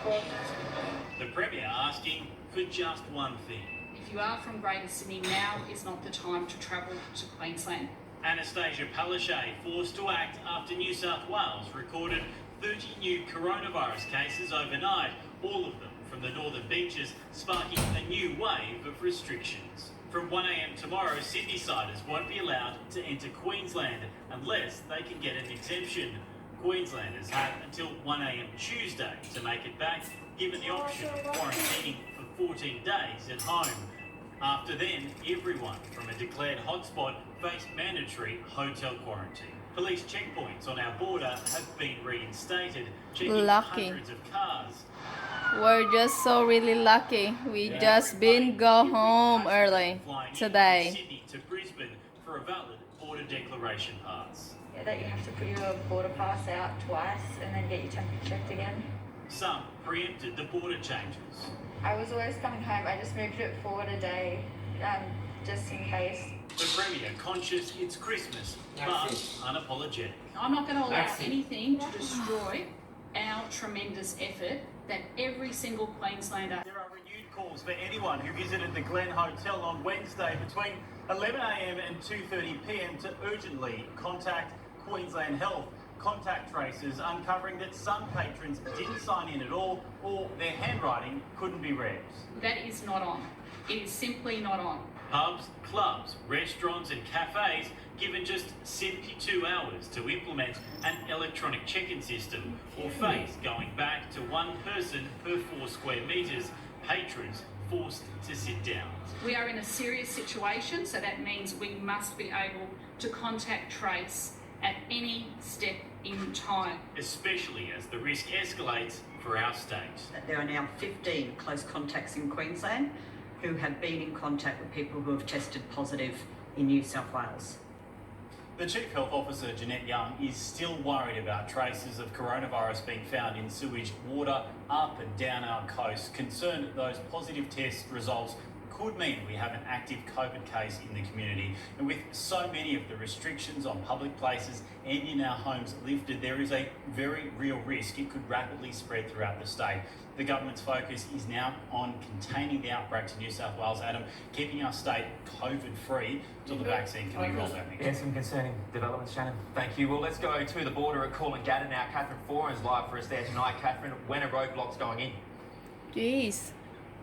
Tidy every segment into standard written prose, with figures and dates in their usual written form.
The Premier asking for just one thing. If you are from Greater Sydney, now is not the time to travel to Queensland. Anastasia Palaszczuk forced to act after New South Wales recorded 30 new coronavirus cases overnight, all of them from the northern beaches, sparking a new wave of restrictions. From 1 a.m. tomorrow, Sydney-siders won't be allowed to enter Queensland unless they can get an exemption. Queenslanders have until 1 a.m. Tuesday to make it back, given the option of quarantining for 14 days at home. After then, everyone from a declared hotspot faced mandatory hotel quarantine. Police checkpoints on our border have been reinstated, checking hundreds of cars. We're just so really lucky. We just been go home early today. Sydney to Brisbane for a valid border declaration pass. Yeah, that you have to put your border pass out twice and then get your temperature checked again. Some preempted the border changes. I was always coming home. I just moved it forward a day, just in case. The Premier conscious it's Christmas, but unapologetic. I'm not going to allow anything to destroy our tremendous effort that every single Queenslander. There are renewed calls for anyone who visited the Glen Hotel on Wednesday between 11 a.m. and 2:30 p.m. to urgently contact Queensland Health. Contact tracers uncovering that some patrons didn't sign in at all, or their handwriting couldn't be read. That is not on. It is simply not on. Pubs, clubs, restaurants and cafes given just 72 hours to implement an electronic check-in system or face going back to one person per 4 square metres, patrons forced to sit down. We are in a serious situation, so that means we must be able to contact trace at any step in time. Especially as the risk escalates for our state. There are now 15 close contacts in Queensland who have been in contact with people who have tested positive in New South Wales. The Chief Health Officer, Jeanette Young, is still worried about traces of coronavirus being found in sewage water up and down our coast, concerned that those positive test results could mean we have an active COVID case in the community. And with so many of the restrictions on public places and in our homes lifted, there is a very real risk it could rapidly spread throughout the state. The government's focus is now on containing the outbreak to New South Wales, Adam, keeping our state COVID-free until the vaccine can be rolled out next. Yeah, some concerning developments, Shannon. Thank you. Well, let's go to the border at Coolangatta now. Catherine Foran is live for us there tonight. Catherine, when are roadblocks going in? Jeez.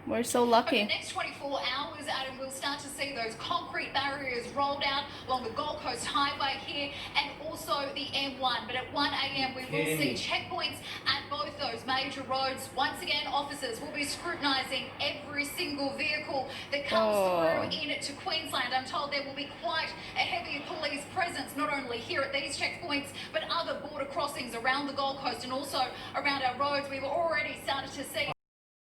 We're so lucky. Over the next 24 hours, Adam, we'll start to see those concrete barriers rolled out along the Gold Coast Highway here and also the M1. But at 1 a.m, we will see checkpoints at both those major roads. Once again, officers will be scrutinising every single vehicle that comes through into Queensland. I'm told there will be quite a heavy police presence, not only here at these checkpoints, but other border crossings around the Gold Coast and also around our roads. We've already started to see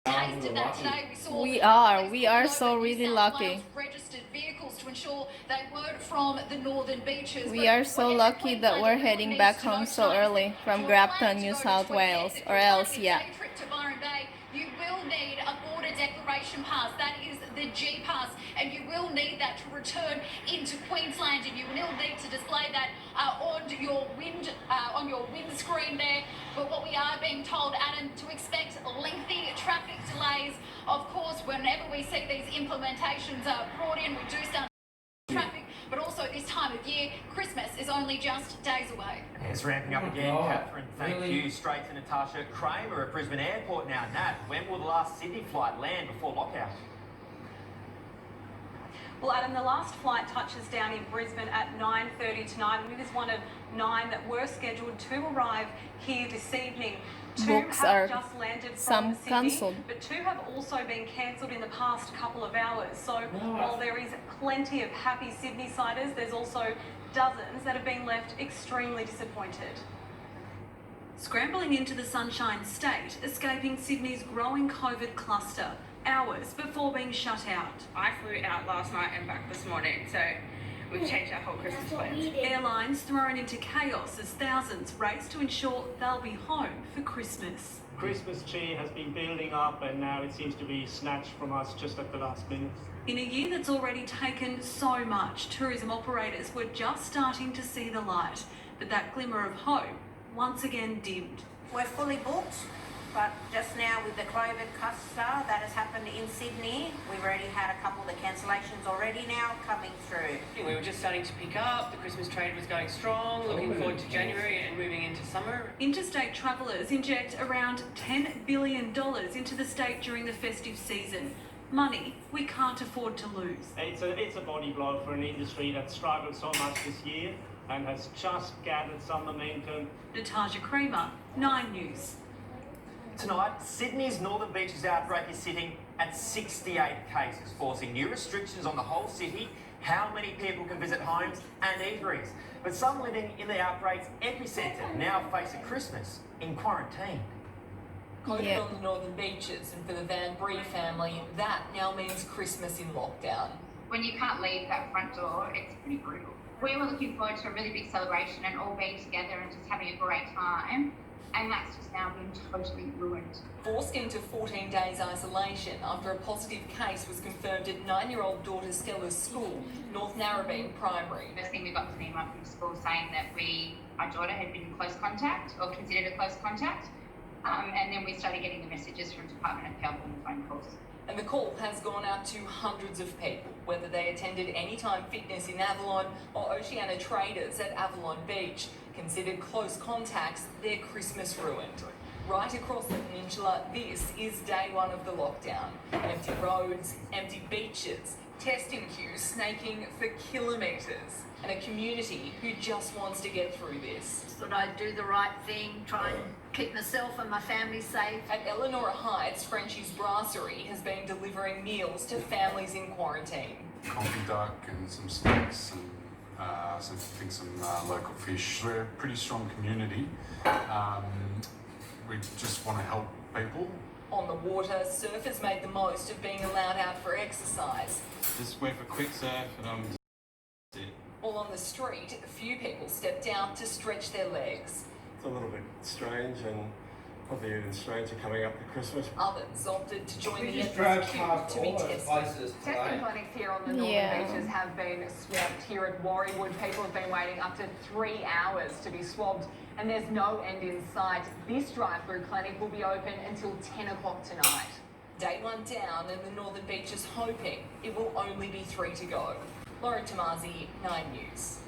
that today. We are so really lucky. Registered vehicles to ensure they weren't from the northern beaches. We are so lucky that we're heading back home so early from Grafton, New South Wales, or else, yeah. You will need a border declaration pass. That is the G pass, and you will need that to return into Queensland, and you will need to display that on your windscreen there. But what we are being told, Adam, to expect lengthy traffic delays. Of course, whenever we see these implementations brought in, we do start traffic, but also this time of year, Christmas is only just days away. It's ramping up again, Catherine. Thank you. Straight to Natasha Kramer at Brisbane Airport now. Nat, when will the last Sydney flight land before lockout? Well, Adam, the last flight touches down in Brisbane at 9:30 tonight, and it is one of 9 that were scheduled to arrive here this evening. 2 Books have are just landed some from Sydney, cancelled, but 2 have also been cancelled in the past couple of hours. So while there is plenty of happy Sydney-siders, there's also dozens that have been left extremely disappointed. Scrambling into the Sunshine State, escaping Sydney's growing COVID cluster, hours before being shut out. I flew out last night and back this morning, so we've changed our whole Christmas plans. Airlines thrown into chaos as thousands race to ensure they'll be home for Christmas. Christmas tree has been building up and now it seems to be snatched from us just at the last minute. In a year that's already taken so much, tourism operators were just starting to see the light, but that glimmer of hope once again dimmed. We're fully booked. but just now with the COVID cluster that has happened in Sydney, we've already had a couple of the cancellations already now coming through. We were just starting to pick up, the Christmas trade was going strong, looking forward to January and moving into summer. Interstate travellers inject around $10 billion into the state during the festive season. Money we can't afford to lose. It's a body blow for an industry that struggled so much this year and has just gathered some momentum. Natasha Kramer, 9 News. Tonight, Sydney's Northern Beaches outbreak is sitting at 68 cases, forcing new restrictions on the whole city, how many people can visit homes and eateries. But some living in the outbreak's epicentre now face a Christmas in quarantine. COVID on the Northern Beaches, and for the Van Bree family, that now means Christmas in lockdown. When you can't leave that front door, it's pretty brutal. We were looking forward to a really big celebration and all being together and just having a great time, and that's just now been totally ruined. Forced into 14 days isolation after a positive case was confirmed at 9-year-old daughter Stella's school, North Narrabeen Primary. First thing we got was an email from school saying that our daughter had been in close contact or considered a close contact. And then we started getting the messages from Department of Health and the phone calls. And the call has gone out to hundreds of people, whether they attended Anytime Fitness in Avalon or Oceania Traders at Avalon Beach, considered close contacts their Christmas ruined. Right across the peninsula, this is day one of the lockdown. Empty roads, empty beaches, testing queues snaking for kilometres, and a community who just wants to get through this. Thought I'd do the right thing, try and keep myself and my family safe. At Eleanor Heights, Frenchie's Brasserie has been delivering meals to families in quarantine. Confit duck and some steaks and some local fish. We're a pretty strong community. We just want to help people. On the water, surfers made the most of being allowed out for exercise. Just went for quick surf and that's it. While on the street, a few people stepped out to stretch their legs. It's a little bit strange and probably even stranger coming up to Christmas. Others opted to join the just drove queue past to be all the tested. places Testing today. clinics here on the Northern Beaches have been swamped. Here at Warriewood, people have been waiting up to 3 hours to be swabbed, and there's no end in sight. This drive-through clinic will be open until 10 o'clock tonight. Day one down, and the Northern Beaches hoping it will only be 3 to go. Lauren Tomasi, 9 News.